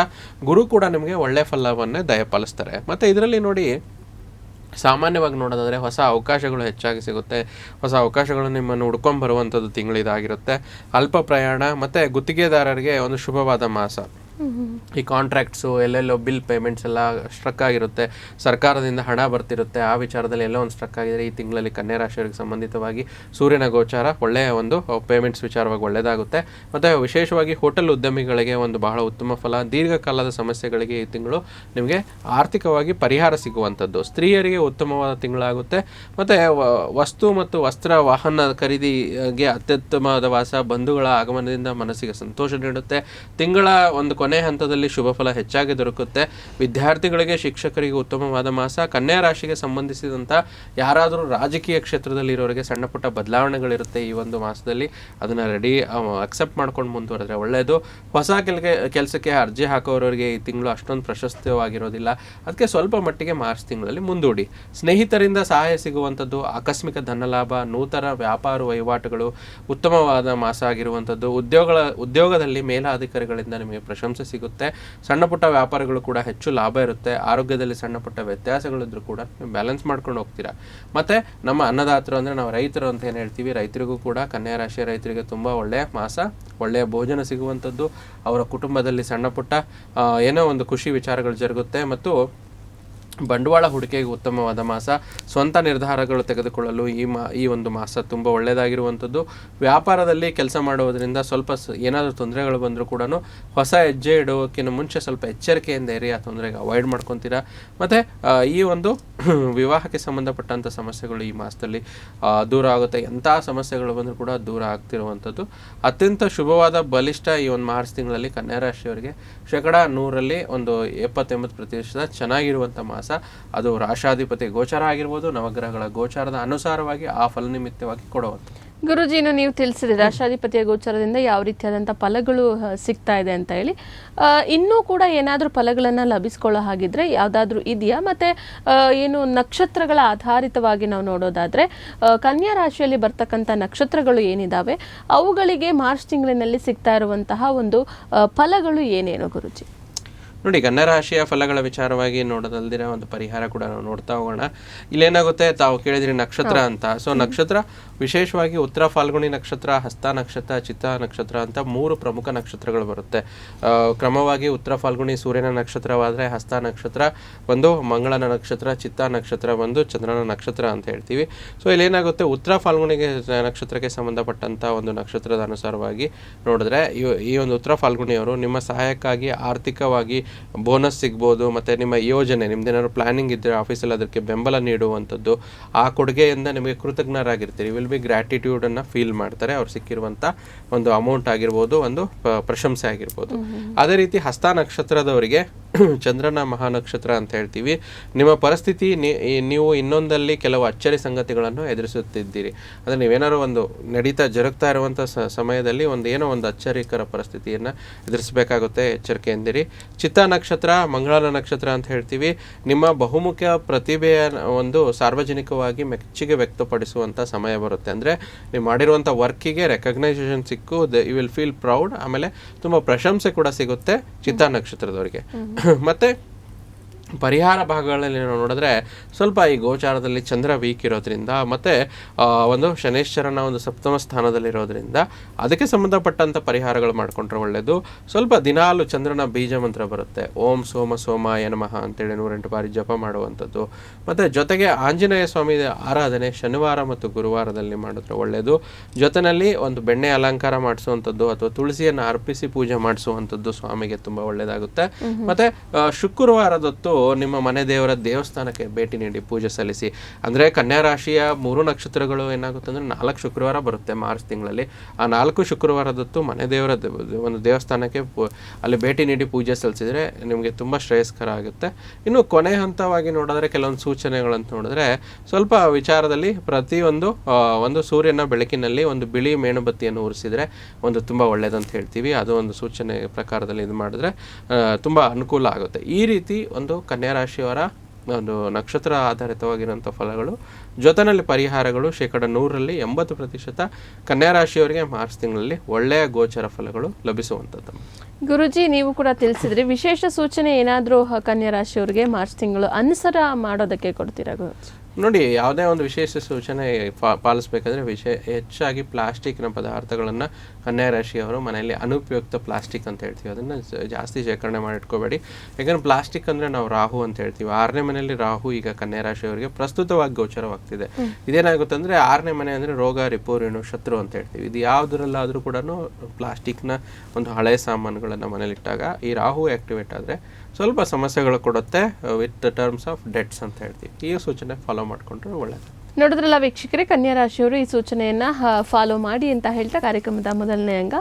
ಗುರು ಕೂಡ ನಿಮಗೆ ಒಳ್ಳೆ ಫಲವನ್ನೇ ದಯಪಾಲಿಸ್ತಾರೆ. ಮತ್ತು ಇದರಲ್ಲಿ ನೋಡಿ, ಸಾಮಾನ್ಯವಾಗಿ ನೋಡೋದಾದರೆ ಹೊಸ ಅವಕಾಶಗಳು ಹೆಚ್ಚಾಗಿ ಸಿಗುತ್ತೆ. ಹೊಸ ಅವಕಾಶಗಳು ನಿಮ್ಮನ್ನು ಹುಡ್ಕೊಂಡು ಬರುವಂಥದ್ದು ತಿಂಗಳು ಇದಾಗಿರುತ್ತೆ. ಅಲ್ಪ ಪ್ರಯಾಣ ಮತ್ತು ಗುತ್ತಿಗೆದಾರರಿಗೆ ಒಂದು ಶುಭವಾದ ಮಾಸ. ಈ ಕಾಂಟ್ರಾಕ್ಟ್ಸು ಎಲ್ಲೆಲ್ಲೋ ಬಿಲ್ ಪೇಮೆಂಟ್ಸ್ ಎಲ್ಲ ಸ್ಟ್ರಕ್ ಆಗಿರುತ್ತೆ, ಸರ್ಕಾರದಿಂದ ಹಣ ಬರ್ತಿರುತ್ತೆ, ಆ ವಿಚಾರದಲ್ಲಿ ಎಲ್ಲೋ ಒಂದು ಸ್ಟ್ರಕ್ ಆಗಿದ್ರೆ ಈ ತಿಂಗಳಲ್ಲಿ ಕನ್ಯಾ ರಾಶಿಯವರಿಗೆ ಸಂಬಂಧಿತವಾಗಿ ಸೂರ್ಯನ ಗೋಚಾರ ಒಳ್ಳೆಯ ಒಂದು ಪೇಮೆಂಟ್ಸ್ ವಿಚಾರವಾಗಿ ಒಳ್ಳೆಯದಾಗುತ್ತೆ. ಮತ್ತು ವಿಶೇಷವಾಗಿ ಹೋಟೆಲ್ ಉದ್ಯಮಿಗಳಿಗೆ ಒಂದು ಬಹಳ ಉತ್ತಮ ಫಲ. ದೀರ್ಘಕಾಲದ ಸಮಸ್ಯೆಗಳಿಗೆ ಈ ತಿಂಗಳು ನಿಮಗೆ ಆರ್ಥಿಕವಾಗಿ ಪರಿಹಾರ ಸಿಗುವಂಥದ್ದು. ಸ್ತ್ರೀಯರಿಗೆ ಉತ್ತಮವಾದ ತಿಂಗಳಾಗುತ್ತೆ. ಮತ್ತು ವಸ್ತು ಮತ್ತು ವಸ್ತ್ರ ವಾಹನ ಖರೀದಿಗೆ ಅತ್ಯುತ್ತಮವಾದ ವಾಸ, ಬಂಧುಗಳ ಆಗಮನದಿಂದ ಮನಸ್ಸಿಗೆ ಸಂತೋಷ ನೀಡುತ್ತೆ. ತಿಂಗಳ ಒಂದು ಕೊನೆ ಹಂತದಲ್ಲಿ ಶುಭ ಫಲ ಹೆಚ್ಚಾಗಿ ದೊರಕುತ್ತೆ. ವಿದ್ಯಾರ್ಥಿಗಳಿಗೆ, ಶಿಕ್ಷಕರಿಗೆ ಉತ್ತಮವಾದ ಮಾಸ. ಕನ್ಯಾ ರಾಶಿಗೆ ಸಂಬಂಧಿಸಿದಂಥ ಯಾರಾದರೂ ರಾಜಕೀಯ ಕ್ಷೇತ್ರದಲ್ಲಿ ಇರೋರಿಗೆ ಸಣ್ಣ ಪುಟ್ಟ ಬದಲಾವಣೆಗಳಿರುತ್ತೆ ಈ ಒಂದು ಮಾಸದಲ್ಲಿ. ಅದನ್ನು ಅಕ್ಸೆಪ್ಟ್ ಮಾಡ್ಕೊಂಡು ಮುಂದುವರೆದ್ರೆ ಒಳ್ಳೆಯದು. ಹೊಸ ಕೆಲಸಕ್ಕೆ ಅರ್ಜಿ ಹಾಕೋರಿಗೆ ಈ ತಿಂಗಳು ಅಷ್ಟೊಂದು ಪ್ರಶಸ್ತಿವಾಗಿರೋದಿಲ್ಲ. ಅದಕ್ಕೆ ಸ್ವಲ್ಪ ಮಟ್ಟಿಗೆ ಮಾರ್ಚ್ ತಿಂಗಳಲ್ಲಿ ಮುಂದೂಡಿ. ಸ್ನೇಹಿತರಿಂದ ಸಹಾಯ ಸಿಗುವಂಥದ್ದು, ಆಕಸ್ಮಿಕ ಧನಲಾಭ, ನೂತನ ವ್ಯಾಪಾರ ವಹಿವಾಟುಗಳು ಉತ್ತಮವಾದ ಮಾಸ ಆಗಿರುವಂಥದ್ದು. ಉದ್ಯೋಗದಲ್ಲಿ ಮೇಲಾಧಿಕಾರಿಗಳಿಂದ ನಿಮಗೆ ಪ್ರಶಂಸೆ ಸಿಗುತ್ತೆ. ಸಣ್ಣ ಪುಟ್ಟ ವ್ಯಾಪಾರಗಳು ಕೂಡ ಹೆಚ್ಚು ಲಾಭ ಇರುತ್ತೆ. ಆರೋಗ್ಯದಲ್ಲಿ ಸಣ್ಣ ಪುಟ್ಟ ವ್ಯತ್ಯಾಸಗಳಿದ್ರು ಕೂಡ ನೀವು ಬ್ಯಾಲೆನ್ಸ್ ಮಾಡ್ಕೊಂಡು ಹೋಗ್ತೀರಾ. ಮತ್ತು ನಮ್ಮ ಅನ್ನದಾತರು ಅಂದರೆ ನಾವು ರೈತರು ಅಂತ ಏನು ಹೇಳ್ತೀವಿ, ರೈತರಿಗೂ ಕೂಡ ಕನ್ಯಾ ರಾಶಿಯ ರೈತರಿಗೆ ತುಂಬ ಒಳ್ಳೆಯ ಮಾಸ, ಒಳ್ಳೆಯ ಭೋಜನ ಸಿಗುವಂಥದ್ದು. ಅವರ ಕುಟುಂಬದಲ್ಲಿ ಸಣ್ಣ ಪುಟ್ಟ ಏನೋ ಒಂದು ಖುಷಿ ವಿಚಾರಗಳು ಜರುಗುತ್ತೆ. ಮತ್ತು ಬಂಡವಾಳ ಹೂಡಿಕೆಗೆ ಉತ್ತಮವಾದ ಮಾಸ. ಸ್ವಂತ ನಿರ್ಧಾರಗಳು ತೆಗೆದುಕೊಳ್ಳಲು ಈ ಒಂದು ಮಾಸ ತುಂಬ ಒಳ್ಳೆಯದಾಗಿರುವಂಥದ್ದು. ವ್ಯಾಪಾರದಲ್ಲಿ ಕೆಲಸ ಮಾಡುವುದರಿಂದ ಸ್ವಲ್ಪ ಏನಾದರೂ ತೊಂದರೆಗಳು ಬಂದರೂ ಕೂಡ ಹೊಸ ಹೆಜ್ಜೆ ಇಡೋಕ್ಕಿಂತ ಮುಂಚೆ ಸ್ವಲ್ಪ ಎಚ್ಚರಿಕೆಯಿಂದ ಇರಿ, ಆ ತೊಂದರೆಗೆ ಅವಾಯ್ಡ್ ಮಾಡ್ಕೊತೀರಾ. ಮತ್ತು ಈ ಒಂದು ವಿವಾಹಕ್ಕೆ ಸಂಬಂಧಪಟ್ಟಂಥ ಸಮಸ್ಯೆಗಳು ಈ ಮಾಸದಲ್ಲಿ ದೂರ ಆಗುತ್ತೆ. ಎಂಥ ಸಮಸ್ಯೆಗಳು ಬಂದರೂ ಕೂಡ ದೂರ ಆಗ್ತಿರುವಂಥದ್ದು. ಅತ್ಯಂತ ಶುಭವಾದ ಬಲಿಷ್ಠ ಈ ಒಂದು ಮಾರ್ಚ್ ತಿಂಗಳಲ್ಲಿ ಕನ್ಯಾ ರಾಶಿಯವರಿಗೆ 100% ಒಂದು 70-80% ಚೆನ್ನಾಗಿರುವಂಥ ಮಾಸ. ಅದು ರಾಶಾಧಿಪತಿ ಗೋಚಾರ ಆಗಿರ್ಬೋದು, ನವಗ್ರಹಗಳ ಗೋಚಾರದ ಅನುಸಾರವಾಗಿ ಆ ಫಲನಿಮಿತ್ತವಾಗಿ ಕೊಡುವಂಥದ್ದು. ಗುರುಜಿ, ನೀವು ತಿಳಿಸಿದ್ರೆ ರಾಶಾಧಿಪತಿಯ ಗೋಚಾರದಿಂದ ಯಾವ ರೀತಿಯಾದಂಥ ಫಲಗಳು ಸಿಗ್ತಾ ಇದೆ ಅಂತ ಹೇಳಿ. ಇನ್ನೂ ಕೂಡ ಏನಾದರೂ ಫಲಗಳನ್ನು ಲಭಿಸ್ಕೊಳ್ಳೋ ಹಾಗಿದ್ರೆ ಯಾವುದಾದ್ರೂ ಇದೆಯಾ? ಮತ್ತು ಏನು ನಕ್ಷತ್ರಗಳ ಆಧಾರಿತವಾಗಿ ನಾವು ನೋಡೋದಾದರೆ ಕನ್ಯಾ ರಾಶಿಯಲ್ಲಿ ಬರ್ತಕ್ಕಂಥ ನಕ್ಷತ್ರಗಳು ಏನಿದ್ದಾವೆ ಅವುಗಳಿಗೆ ಮಾರ್ಚ್ ತಿಂಗಳಿನಲ್ಲಿ ಸಿಗ್ತಾ ಇರುವಂತಹ ಒಂದು ಫಲಗಳು ಏನೇನು ಗುರುಜಿ? ನೋಡಿ, ಕನ್ಯಾ ರಾಶಿಯ ಫಲಗಳ ವಿಚಾರವಾಗಿ ನೋಡೋದಲ್ದಿರ ಒಂದು ಪರಿಹಾರ ಕೂಡ ನಾವು ನೋಡ್ತಾ ಹೋಗೋಣ. ಇಲ್ಲೇನಾಗುತ್ತೆ, ತಾವು ಕೇಳಿದ್ರಿ ನಕ್ಷತ್ರ ಅಂತ. ಸೊ ನಕ್ಷತ್ರ ವಿಶೇಷವಾಗಿ ಉತ್ತರ ಫಾಲ್ಗುಣಿ ನಕ್ಷತ್ರ, ಹಸ್ತ ನಕ್ಷತ್ರ, ಚಿತ್ತ ನಕ್ಷತ್ರ ಅಂತ 3 ಪ್ರಮುಖ ನಕ್ಷತ್ರಗಳು ಬರುತ್ತೆ. ಕ್ರಮವಾಗಿ ಉತ್ತರ ಫಾಲ್ಗುಣಿ ಸೂರ್ಯನ ನಕ್ಷತ್ರವಾದರೆ, ಹಸ್ತ ನಕ್ಷತ್ರ ಬಂದು ಮಂಗಳನ ನಕ್ಷತ್ರ, ಚಿತ್ತ ನಕ್ಷತ್ರ ಬಂದು ಚಂದ್ರನ ನಕ್ಷತ್ರ ಅಂತ ಹೇಳ್ತೀವಿ. ಸೊ ಇಲ್ಲೇನಾಗುತ್ತೆ, ಉತ್ತರ ಫಾಲ್ಗುಣಿಗೆ ನಕ್ಷತ್ರಕ್ಕೆ ಸಂಬಂಧಪಟ್ಟಂಥ ಒಂದು ನಕ್ಷತ್ರದ ಅನುಸಾರವಾಗಿ ನೋಡಿದ್ರೆ ಈ ಒಂದು ಉತ್ತರ ಫಾಲ್ಗುಣಿಯವರು ನಿಮ್ಮ ಸಹಾಯಕ್ಕಾಗಿ ಆರ್ಥಿಕವಾಗಿ ಬೋನಸ್ ಸಿಗ್ಬೋದು, ಮತ್ತು ನಿಮ್ಮ ಯೋಜನೆ ನಿಮ್ದೇನಾದ್ರು ಪ್ಲಾನಿಂಗ್ ಇದ್ದರೆ ಆಫೀಸಲ್ಲಿ ಅದಕ್ಕೆ ಬೆಂಬಲ ನೀಡುವಂಥದ್ದು, ಆ ಕೊಡುಗೆಯಿಂದ ನಿಮಗೆ ಕೃತಜ್ಞರಾಗಿರ್ತೀರಿ. ವಿಲ್ ಬಿ ಗ್ರ್ಯಾಟಿಟ್ಯೂಡನ್ನು ಫೀಲ್ ಮಾಡ್ತಾರೆ. ಅವ್ರು ಸಿಕ್ಕಿರುವಂಥ ಒಂದು ಅಮೌಂಟ್ ಆಗಿರ್ಬೋದು, ಒಂದು ಪ್ರಶಂಸೆ ಆಗಿರ್ಬೋದು. ಅದೇ ರೀತಿ ಹಸ್ತ ನಕ್ಷತ್ರದವರಿಗೆ ಚಂದ್ರನ ಮಹಾನಕ್ಷತ್ರ ಅಂತ ಹೇಳ್ತೀವಿ. ನಿಮ್ಮ ಪರಿಸ್ಥಿತಿ ನೀವು ಇನ್ನೊಂದಲ್ಲಿ ಕೆಲವು ಅಚ್ಚರಿ ಸಂಗತಿಗಳನ್ನು ಎದುರಿಸುತ್ತಿದ್ದೀರಿ. ಅಂದರೆ ನೀವೇನಾದ್ರು ಒಂದು ಜರುಗ್ತಾ ಇರುವಂಥ ಸಮಯದಲ್ಲಿ ಏನೋ ಒಂದು ಅಚ್ಚರಿಕರ ಪರಿಸ್ಥಿತಿಯನ್ನು ಎದುರಿಸಬೇಕಾಗುತ್ತೆ, ಎಚ್ಚರಿಕೆಯಿಂದಿರಿ. ಚಿತ್ತ ನಕ್ಷತ್ರ, ಮಂಗಳನ ನಕ್ಷತ್ರ ಅಂತ ಹೇಳ್ತೀವಿ. ನಿಮ್ಮ ಬಹುಮುಖ ಪ್ರತಿಭೆಯ ಒಂದು ಸಾರ್ವಜನಿಕವಾಗಿ ಮೆಚ್ಚುಗೆ ವ್ಯಕ್ತಪಡಿಸುವಂಥ ಸಮಯ ಬರುತ್ತೆ. ಅಂದರೆ ನೀವು ಮಾಡಿರುವಂಥ ವರ್ಕಿಗೆ ರೆಕಗ್ನೈಸೇಷನ್ ಸಿಕ್ಕು ಯು ವಿಲ್ ಫೀಲ್ ಪ್ರೌಡ್. ಆಮೇಲೆ ತುಂಬ ಪ್ರಶಂಸೆ ಕೂಡ ಸಿಗುತ್ತೆ ಚಿತ್ತ ನಕ್ಷತ್ರದವರಿಗೆ. ಮತ್ತು ಪರಿಹಾರ ಭಾಗಗಳಲ್ಲಿ ನಾವು ನೋಡಿದ್ರೆ ಸ್ವಲ್ಪ ಈ ಗೋಚಾರದಲ್ಲಿ ಚಂದ್ರ ವೀಕ್ ಇರೋದ್ರಿಂದ ಮತ್ತು ಒಂದು ಶನೇಶ್ವರನ ಒಂದು ಸಪ್ತಮ ಸ್ಥಾನದಲ್ಲಿರೋದ್ರಿಂದ ಅದಕ್ಕೆ ಸಂಬಂಧಪಟ್ಟಂಥ ಪರಿಹಾರಗಳು ಮಾಡಿಕೊಂಡ್ರೆ ಒಳ್ಳೆಯದು. ಸ್ವಲ್ಪ ದಿನಾಲು ಚಂದ್ರನ ಬೀಜ ಮಂತ್ರ ಬರುತ್ತೆ, ಓಂ ಸೋಮ ಸೋಮಾಯ ನಮಃ ಅಂತೇಳಿ 108 ಬಾರಿ ಜಪ ಮಾಡುವಂಥದ್ದು. ಮತ್ತು ಜೊತೆಗೆ ಆಂಜನೇಯ ಸ್ವಾಮಿ ಆರಾಧನೆ ಶನಿವಾರ ಮತ್ತು ಗುರುವಾರದಲ್ಲಿ ಮಾಡಿದ್ರೆ ಒಳ್ಳೆಯದು. ಜೊತೆಯಲ್ಲಿ ಒಂದು ಬೆಣ್ಣೆ ಅಲಂಕಾರ ಮಾಡಿಸುವಂಥದ್ದು ಅಥವಾ ತುಳಸಿಯನ್ನು ಅರ್ಪಿಸಿ ಪೂಜೆ ಮಾಡಿಸುವಂಥದ್ದು ಸ್ವಾಮಿಗೆ ತುಂಬ ಒಳ್ಳೆಯದಾಗುತ್ತೆ. ಮತ್ತು ಶುಕ್ರವಾರದೊತ್ತು ನಿಮ್ಮ ಮನೆ ದೇವರ ದೇವಸ್ಥಾನಕ್ಕೆ ಭೇಟಿ ನೀಡಿ ಪೂಜೆ ಸಲ್ಲಿಸಿ. ಅಂದರೆ ಕನ್ಯಾ ರಾಶಿಯ 3 ನಕ್ಷತ್ರಗಳು ಏನಾಗುತ್ತೆ ಅಂದರೆ 4 ಶುಕ್ರವಾರ ಬರುತ್ತೆ ಮಾರ್ಚ್ ತಿಂಗಳಲ್ಲಿ. ಆ 4 ಶುಕ್ರವಾರದೊತ್ತು ಮನೆ ದೇವರ ಒಂದು ದೇವಸ್ಥಾನಕ್ಕೆ ಅಲ್ಲಿ ಭೇಟಿ ನೀಡಿ ಪೂಜೆ ಸಲ್ಲಿಸಿದರೆ ನಿಮಗೆ ತುಂಬ ಶ್ರೇಯಸ್ಕರ ಆಗುತ್ತೆ. ಇನ್ನು ಕೊನೆ ಹಂತವಾಗಿ ನೋಡಿದ್ರೆ ಕೆಲವೊಂದು ಸೂಚನೆಗಳಂತ ನೋಡಿದ್ರೆ ಸ್ವಲ್ಪ ವಿಚಾರದಲ್ಲಿ ಒಂದು ಸೂರ್ಯನ ಬೆಳಕಿನಲ್ಲಿ ಒಂದು ಬಿಳಿ ಮೇಣಬತ್ತಿಯನ್ನು ಉರಿಸಿದರೆ ತುಂಬ ಒಳ್ಳೆಯದಂತ ಹೇಳ್ತೀವಿ. ಅದು ಒಂದು ಸೂಚನೆ ಪ್ರಕಾರದಲ್ಲಿ ಇದು ಮಾಡಿದ್ರೆ ತುಂಬ ಅನುಕೂಲ ಆಗುತ್ತೆ. ಈ ರೀತಿ ಒಂದು ಕನ್ಯಾ ರಾಶಿಯವರ ಒಂದು ನಕ್ಷತ್ರ ಆಧಾರಿತವಾಗಿರುವಂಥ ಫಲಗಳು ಜೊತೆಯಲ್ಲಿ ಪರಿಹಾರಗಳು 100ರಲ್ಲಿ 80% ಕನ್ಯಾ ರಾಶಿಯವರಿಗೆ ಮಾರ್ಚ್ ತಿಂಗಳಲ್ಲಿ ಒಳ್ಳೆಯ ಗೋಚರ ಫಲಗಳು ಲಭಿಸುವಂಥದ್ದು. ಗುರುಜಿ, ನೀವು ಕೂಡ ತಿಳಿಸಿದ್ರಿ, ವಿಶೇಷ ಸೂಚನೆ ಏನಾದರೂ ಕನ್ಯಾ ರಾಶಿಯವರಿಗೆ ಮಾರ್ಚ್ ತಿಂಗಳು ಅನುಸರ ಮಾಡೋದಕ್ಕೆ ಕೊಡ್ತೀರಾ ಗುರುಜಿ? ನೋಡಿ, ಯಾವುದೇ ಒಂದು ವಿಶೇಷ ಸೂಚನೆ ಪಾಲಿಸಬೇಕಾದ್ರೆ ಹೆಚ್ಚಾಗಿ ಪ್ಲಾಸ್ಟಿಕ್ನ ಪದಾರ್ಥಗಳನ್ನು ಕನ್ಯಾ ರಾಶಿಯವರು ಮನೆಯಲ್ಲಿ ಅನುಪಯುಕ್ತ ಪ್ಲಾಸ್ಟಿಕ್ ಅಂತ ಹೇಳ್ತೀವಿ, ಅದನ್ನು ಜಾಸ್ತಿ ಶೇಖರಣೆ ಮಾಡಿಟ್ಕೋಬೇಡಿ. ಯಾಕಂದರೆ ಪ್ಲಾಸ್ಟಿಕ್ ಅಂದರೆ ನಾವು ರಾಹು ಅಂತ ಹೇಳ್ತೀವಿ. 6ನೇ ಮನೆಯಲ್ಲಿ ರಾಹು ಈಗ ಕನ್ಯಾ ರಾಶಿಯವರಿಗೆ ಪ್ರಸ್ತುತವಾಗಿ ಗೋಚರವಾಗ್ತಿದೆ. ಇದೇನಾಗುತ್ತೆ ಅಂದರೆ 6ನೇ ಮನೆ ಅಂದರೆ ರೋಗ, ರಿಪೋರಿಣು, ಶತ್ರು ಅಂತ ಹೇಳ್ತೀವಿ. ಇದು ಯಾವುದರಲ್ಲಾದರೂ ಕೂಡ ಪ್ಲಾಸ್ಟಿಕ್ನ ಒಂದು ಹಳೆಯ ಸಾಮಾನುಗಳನ್ನು ಮನೇಲಿಟ್ಟಾಗ ಈ ರಾಹು ಆ್ಯಕ್ಟಿವೇಟ್ ಆದರೆ ಸ್ವಲ್ಪ ಸಮಸ್ಯೆಗಳು ಕೊಡುತ್ತೆ, ವಿತ್ ಟರ್ಮ್ಸ್ ಆಫ್ ಡೆಟ್ಸ್ ಅಂತ ಹೇಳ್ತೀವಿ. ಈ ಸೂಚನೆ ಫಾಲೋ ಮಾಡಿಕೊಂಡ್ರೆ ಒಳ್ಳೆಯದು. ನೋಡಿದ್ರಲ್ಲ ವೀಕ್ಷಕರೇ, ಕನ್ಯಾ ರಾಶಿಯವರು ಈ ಸೂಚನೆಯನ್ನು ಫಾಲೋ ಮಾಡಿ ಅಂತ ಹೇಳ್ತಾ ಕಾರ್ಯಕ್ರಮದ ಮೊದಲನೇ ಅಂಗ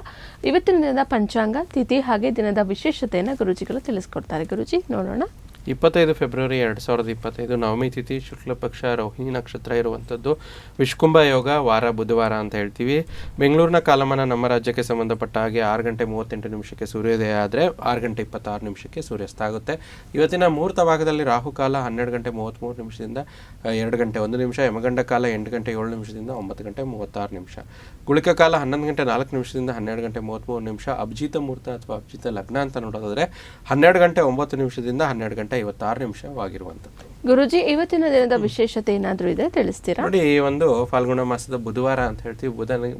ಇವತ್ತಿನ ದಿನದ ಪಂಚಾಂಗ, ತಿಥಿ ಹಾಗೆ ದಿನದ ವಿಶೇಷತೆಯನ್ನು ಗುರುಜಿಗಳು ತಿಳಿಸ್ಕೊಡ್ತಾರೆ. ಗುರುಜಿ, ನೋಡೋಣ. 25 ಫೆಬ್ರವರಿ 2025 ನವಮಿ ತಿಥಿ, ಶುಕ್ಲ ಪಕ್ಷ, ರೋಹಿಣಿ ನಕ್ಷತ್ರ ಇರುವಂಥದ್ದು. ವಿಷ್ಕುಂಭ ಯೋಗ, ವಾರ ಬುಧವಾರ ಅಂತ ಹೇಳ್ತೀವಿ. ಬೆಂಗಳೂರಿನ ಕಾಲಮಾನ ನಮ್ಮ ರಾಜ್ಯಕ್ಕೆ ಸಂಬಂಧಪಟ್ಟ ಹಾಗೆ 6 ಗಂಟೆ 38 ನಿಮಿಷಕ್ಕೆ ಸೂರ್ಯೋದಯ ಆದರೆ 6 ಗಂಟೆ 26 ನಿಮಿಷಕ್ಕೆ ಸೂರ್ಯಾಸ್ತ ಆಗುತ್ತೆ. ಇವತ್ತಿನ ಮುಹೂರ್ತ ಭಾಗದಲ್ಲಿ ರಾಹುಕಾಲ 12 ಗಂಟೆ 33 ನಿಮಿಷದಿಂದ 2 ಗಂಟೆ 1 ನಿಮಿಷ, ಯಮಗಂಡ ಕಾಲ 8 ಗಂಟೆ 7 ನಿಮಿಷದಿಂದ 9 ಗಂಟೆ 36 ನಿಮಿಷ, ಗುಳಿಕ ಕಾಲ 11 ಗಂಟೆ 4 ನಿಮಿಷದಿಂದ 12 ಗಂಟೆ 33 ನಿಮಿಷ, ಅಭಿಜಿತ ಮುಹೂರ್ತ ಅಥವಾ ಅಭಿಜಿತ ಲಗ್ನ ಅಂತ ನೋಡೋದಾದರೆ 12 ಗಂಟೆ 9 ನಿಮಿಷದಿಂದ 12 ಗಂಟೆ 56 ನಿಮಿಷವಾಗಿರುವಂಥದ್ದು. ಗುರುಜಿ, ಇವತ್ತಿನ ದಿನದ ವಿಶೇಷತೆ ಏನಾದರೂ ಇದೆ ತಿಳಿಸ್ತೀರಾ? ನೋಡಿ, ಈ ಒಂದು ಫಾಲ್ಗುಣ ಮಾಸದ ಬುಧವಾರ ಅಂತ ಹೇಳ್ತೀವಿ.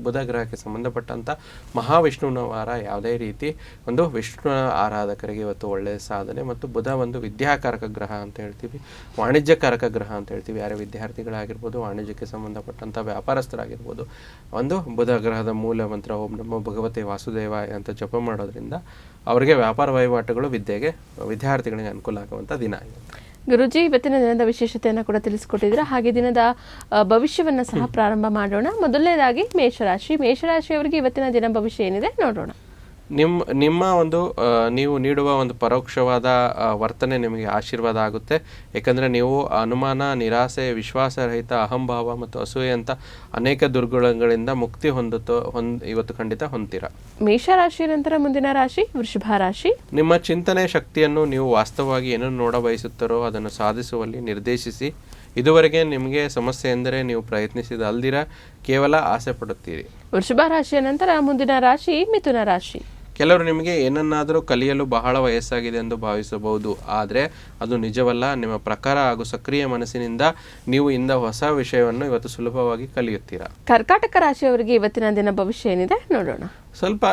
ಬುಧ ಗ್ರಹಕ್ಕೆ ಸಂಬಂಧಪಟ್ಟಂಥ ಮಹಾವಿಷ್ಣುವಿನ ವಾರ. ಯಾವುದೇ ರೀತಿ ಒಂದು ವಿಷ್ಣು ಆರಾಧಕರಿಗೆ ಇವತ್ತು ಒಳ್ಳೆಯ ಸಾಧನೆ. ಮತ್ತು ಬುಧ ಒಂದು ವಿದ್ಯಾಕಾರಕ ಗ್ರಹ ಅಂತ ಹೇಳ್ತೀವಿ, ವಾಣಿಜ್ಯಕಾರಕ ಗ್ರಹ ಅಂತ ಹೇಳ್ತೀವಿ. ಯಾರೇ ವಿದ್ಯಾರ್ಥಿಗಳಾಗಿರ್ಬೋದು, ವಾಣಿಜ್ಯಕ್ಕೆ ಸಂಬಂಧಪಟ್ಟಂಥ ವ್ಯಾಪಾರಸ್ಥರಾಗಿರ್ಬೋದು, ಒಂದು ಬುಧ ಗ್ರಹದ ಮೂಲ ಮಂತ್ರ ಓಂ ನಮೋ ಭಗವತೆ ವಾಸುದೇವಾಯ ಅಂತ ಜಪ ಮಾಡೋದ್ರಿಂದ ಅವರಿಗೆ ವ್ಯಾಪಾರ ವಹಿವಾಟುಗಳು ವಿದ್ಯಾರ್ಥಿಗಳಿಗೆ ಅನುಕೂಲ ಆಗುವಂಥ ದಿನ ಆಗುತ್ತೆ. ಗುರುಜಿ, ಇವತ್ತಿನ ದಿನದ ವಿಶೇಷತೆಯನ್ನು ಕೂಡ ತಿಳಿಸ್ಕೊಟ್ಟಿದ್ದೀರಾ. ಹಾಗೆ ದಿನದ ಭವಿಷ್ಯವನ್ನು ಸಹ ಪ್ರಾರಂಭ ಮಾಡೋಣ. ಮೊದಲನೇದಾಗಿ ಮೇಷರಾಶಿಯವರಿಗೆ ಇವತ್ತಿನ ದಿನ ಭವಿಷ್ಯ ಏನಿದೆ ನೋಡೋಣ. ನಿಮ್ಮ ಒಂದು ನೀವು ನೀಡುವ ಒಂದು ಪರೋಕ್ಷವಾದ ವರ್ತನೆ ನಿಮಗೆ ಆಶೀರ್ವಾದ ಆಗುತ್ತೆ. ಯಾಕಂದರೆ ನೀವು ಅನುಮಾನ, ನಿರಾಸೆ, ವಿಶ್ವಾಸರಹಿತ, ಅಹಂಭಾವ ಮತ್ತು ಅಸೂಯೆ ಅಂತ ಅನೇಕ ದುರ್ಗುಣಗಳಿಂದ ಮುಕ್ತಿ ಇವತ್ತು ಖಂಡಿತ ಹೊಂದ್ತೀರಾ. ಮೇಷರಾಶಿ ನಂತರ ಮುಂದಿನ ರಾಶಿ ವೃಷಭ ರಾಶಿ. ನಿಮ್ಮ ಚಿಂತನೆ ಶಕ್ತಿಯನ್ನು ನೀವು ವಾಸ್ತವವಾಗಿ ಏನನ್ನು ನೋಡ ಬಯಸುತ್ತಾರೋ ಅದನ್ನು ಸಾಧಿಸುವಲ್ಲಿ ನಿರ್ದೇಶಿಸಿ. ಇದುವರೆಗೆ ನಿಮಗೆ ಸಮಸ್ಯೆ ಎಂದರೆ ನೀವು ಪ್ರಯತ್ನಿಸಿದ ಅಲ್ದಿರ ಕೇವಲ ಆಸೆ ಪಡುತ್ತೀರಿ. ವೃಷಭ ರಾಶಿಯ ನಂತರ ಮುಂದಿನ ರಾಶಿ ಮಿಥುನ ರಾಶಿ. ಕೆಲವರು ನಿಮಗೆ ಏನನ್ನಾದರೂ ಕಲಿಯಲು ಬಹಳ ವಯಸ್ಸಾಗಿದೆ ಎಂದು ಭಾವಿಸಬಹುದು, ಆದರೆ ಅದು ನಿಜವಲ್ಲ. ನಿಮ್ಮ ಪ್ರಖರ ಹಾಗೂ ಸಕ್ರಿಯ ಮನಸ್ಸಿನಿಂದ ನೀವು ಹೊಸ ವಿಷಯವನ್ನು ಇವತ್ತು ಸುಲಭವಾಗಿ ಕಲಿಯುತ್ತೀರಾ. ಕರ್ಕಾಟಕ ರಾಶಿಯವರಿಗೆ ಇವತ್ತಿನ ದಿನ ಭವಿಷ್ಯ ಏನಿದೆ ನೋಡೋಣ. ಸ್ವಲ್ಪ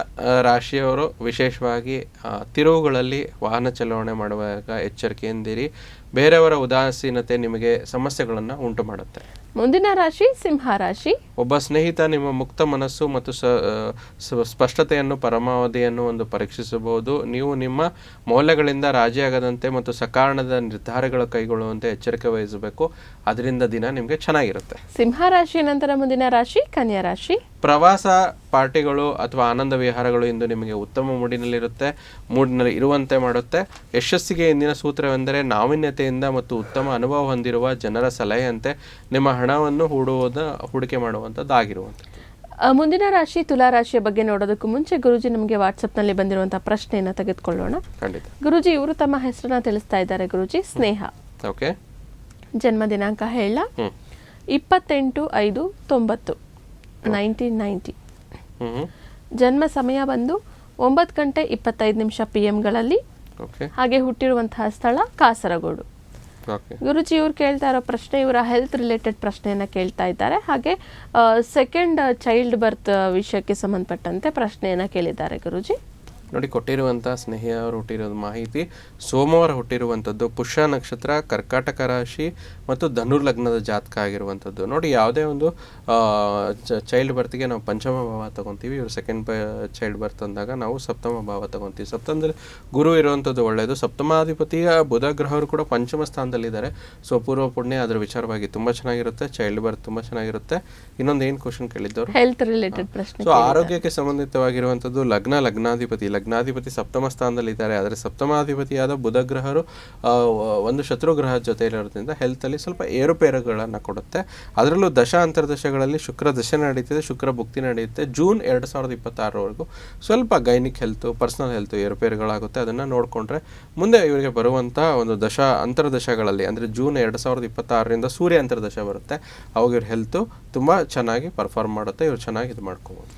ರಾಶಿಯವರು ವಿಶೇಷವಾಗಿ ತಿರುವುಗಳಲ್ಲಿ ವಾಹನ ಚಲಾವಣೆ ಮಾಡುವಾಗ ಎಚ್ಚರಿಕೆಯಿಂದಿರಿ. ಬೇರೆಯವರ ಉದಾಸೀನತೆ ನಿಮಗೆ ಸಮಸ್ಯೆಗಳನ್ನು ಉಂಟು ಮಾಡುತ್ತೆ. ಮುಂದಿನ ರಾಶಿ ಸಿಂಹ ರಾಶಿ. ಒಬ್ಬ ಸ್ನೇಹಿತ ನಿಮ್ಮ ಮುಕ್ತ ಮನಸ್ಸು ಮತ್ತು ಸ್ಪಷ್ಟತೆಯನ್ನು ಪರಮಾವಧಿಯನ್ನು ಒಂದು ಪರೀಕ್ಷಿಸಬಹುದು. ನೀವು ನಿಮ್ಮ ಮೌಲ್ಯಗಳಿಂದ ರಾಜಿಯಾಗದಂತೆ ಮತ್ತು ಸಕಾರಣದ ನಿರ್ಧಾರಗಳ ಕೈಗೊಳ್ಳುವಂತೆ ಎಚ್ಚರಿಕೆ ವಹಿಸಬೇಕು. ಅದರಿಂದ ದಿನ ನಿಮಗೆ ಚೆನ್ನಾಗಿರುತ್ತೆ. ಸಿಂಹ ರಾಶಿ ನಂತರ ಮುಂದಿನ ರಾಶಿ ಕನ್ಯಾ ರಾಶಿ. ಪ್ರವಾಸ, ಪಾರ್ಟಿಗಳು ಅಥವಾ ಆನಂದ ವಿಹಾರಗಳು ಇಂದು ನಿಮಗೆ ಉತ್ತಮ ಮೂಡಿನಲ್ಲಿ ಇರುವಂತೆ ಮಾಡುತ್ತೆ. ಯಶಸ್ಸಿಗೆ ಇಂದಿನ ಸೂತ್ರವೆಂದರೆ ನಾವೀನ್ಯತೆಯಿಂದ ಮತ್ತು ಉತ್ತಮ ಅನುಭವ ಹೊಂದಿರುವ ಜನರ ಸಲಹೆಯಂತೆ ನಿಮ್ಮ ಹಣವನ್ನು ಹೂಡಿಕೆ ಮಾಡುವಂಥದ್ದಾಗಿರುವಂಥದ್ದು. ಮುಂದಿನ ರಾಶಿ ತುಲಾ ರಾಶಿಯ ಬಗ್ಗೆ ನೋಡೋದಕ್ಕೂ ಮುಂಚೆ ಗುರುಜಿ ನಮಗೆ ವಾಟ್ಸಪ್ನಲ್ಲಿ ಬಂದಿರುವಂತಹ ಪ್ರಶ್ನೆಯನ್ನು ತೆಗೆದುಕೊಳ್ಳೋಣ. ಖಂಡಿತ. ಗುರುಜಿ ಇವರು ತಮ್ಮ ಹೆಸರನ್ನ ತಿಳಿಸ್ತಾ ಇದ್ದಾರೆ. ಗುರುಜಿ ಸ್ನೇಹ. ಓಕೆ. ಜನ್ಮ ದಿನಾಂಕ ಹೇಳ 28/5/90 1990. ಜನ್ಮ ಸಮಯ ಬಂದು 9:25 PM ಹಾಗೆ ಹುಟ್ಟಿರುವಂತಹ ಸ್ಥಳ ಕಾಸರಗೋಡು. ಗುರುಜಿ ಇವ್ರು ಕೇಳ್ತಾ ಇರೋ ಪ್ರಶ್ನೆ ಇವರ ಹೆಲ್ತ್ ರಿಲೇಟೆಡ್ ಪ್ರಶ್ನೆಯನ್ನ ಕೇಳ್ತಾ ಇದ್ದಾರೆ. ಹಾಗೆ ಸೆಕೆಂಡ್ ಚೈಲ್ಡ್ ಬರ್ತ್ ವಿಷಯಕ್ಕೆ ಸಂಬಂಧಪಟ್ಟಂತೆ ಪ್ರಶ್ನೆಯನ್ನ ಕೇಳಿದ್ದಾರೆ. ಗುರುಜಿ ನೋಡಿ, ಕೊಟ್ಟಿರುವಂಥ ಸ್ನೇಹಿಯ ಅವರು ಹುಟ್ಟಿರೋದು ಮಾಹಿತಿ ಸೋಮವಾರ ಹುಟ್ಟಿರುವಂಥದ್ದು, ಪುಷ್ಯ ನಕ್ಷತ್ರ, ಕರ್ಕಾಟಕ ರಾಶಿ ಮತ್ತು ಧನುರ್ ಲಗ್ನದ ಜಾತಕ ಆಗಿರುವಂಥದ್ದು. ನೋಡಿ, ಯಾವುದೇ ಒಂದು ಚೈಲ್ಡ್ ಬರ್ತ್ಗೆ ನಾವು ಪಂಚಮ ಭಾವ ತಗೊತೀವಿ. ಇವರು ಸೆಕೆಂಡ್ ಚೈಲ್ಡ್ ಬರ್ತ್ ಅಂದಾಗ ನಾವು ಸಪ್ತಮ ಭಾವ ತಗೊತೀವಿ. ಸಪ್ತಮದಲ್ಲಿ ಗುರು ಇರುವಂಥದ್ದು ಒಳ್ಳೆಯದು. ಸಪ್ತಮಾಧಿಪತಿಯ ಬುಧ ಗ್ರಹರು ಕೂಡ ಪಂಚಮ ಸ್ಥಾನದಲ್ಲಿದ್ದಾರೆ. ಸೊ ಪೂರ್ವ ಪುಣ್ಯ ಅದರ ವಿಚಾರವಾಗಿ ತುಂಬ ಚೆನ್ನಾಗಿರುತ್ತೆ. ಚೈಲ್ಡ್ ಬರ್ತ್ ತುಂಬ ಚೆನ್ನಾಗಿರುತ್ತೆ. ಇನ್ನೊಂದು ಏನು ಕ್ವಶನ್ ಕೇಳಿದ್ದವರು? ಹೆಲ್ತ್ ರಿಲೇಟೆಡ್ ಪ್ರಶ್ನೆ. ಸೊ ಆರೋಗ್ಯಕ್ಕೆ ಸಂಬಂಧಿತವಾಗಿರುವಂಥದ್ದು ಲಗ್ನಾಧಿಪತಿ ಸಪ್ತಮ ಸ್ಥಾನದಲ್ಲಿದ್ದಾರೆ. ಆದರೆ ಸಪ್ತಮಾಧಿಪತಿಯಾದ ಬುಧ ಗ್ರಹರು ಒಂದು ಶತ್ರು ಗ್ರಹ ಜೊತೆಯಲ್ಲಿರೋದ್ರಿಂದ ಹೆಲ್ತಲ್ಲಿ ಸ್ವಲ್ಪ ಏರುಪೇರುಗಳನ್ನು ಕೊಡುತ್ತೆ. ಅದರಲ್ಲೂ ದಶ ಅಂತರ್ದಶಗಳಲ್ಲಿ ಶುಕ್ರ ದಶೆ ನಡೀತಿದೆ, ಶುಕ್ರ ಭುಕ್ತಿ ನಡೆಯುತ್ತೆ. ಜೂನ್ 2026 ಸ್ವಲ್ಪ ಗೈನಿಕ್ ಹೆಲ್ತ್, ಪರ್ಸನಲ್ ಹೆಲ್ತ್ ಏರುಪೇರುಗಳಾಗುತ್ತೆ. ಅದನ್ನು ನೋಡಿಕೊಂಡ್ರೆ ಮುಂದೆ ಇವರಿಗೆ ಬರುವಂಥ ಒಂದು ಅಂತರ್ದಶಗಳಲ್ಲಿ ಅಂದರೆ ಜೂನ್ 2026ರಿಂದ ಸೂರ್ಯ ಅಂತರ್ದಶ ಬರುತ್ತೆ. ಅವಾಗ ಇವ್ರ ಹೆಲ್ತು ತುಂಬ ಚೆನ್ನಾಗಿ ಪರ್ಫಾರ್ಮ್ ಮಾಡುತ್ತೆ. ಇವ್ರು ಚೆನ್ನಾಗಿ ಇದು ಮಾಡ್ಕೋಬೋದು.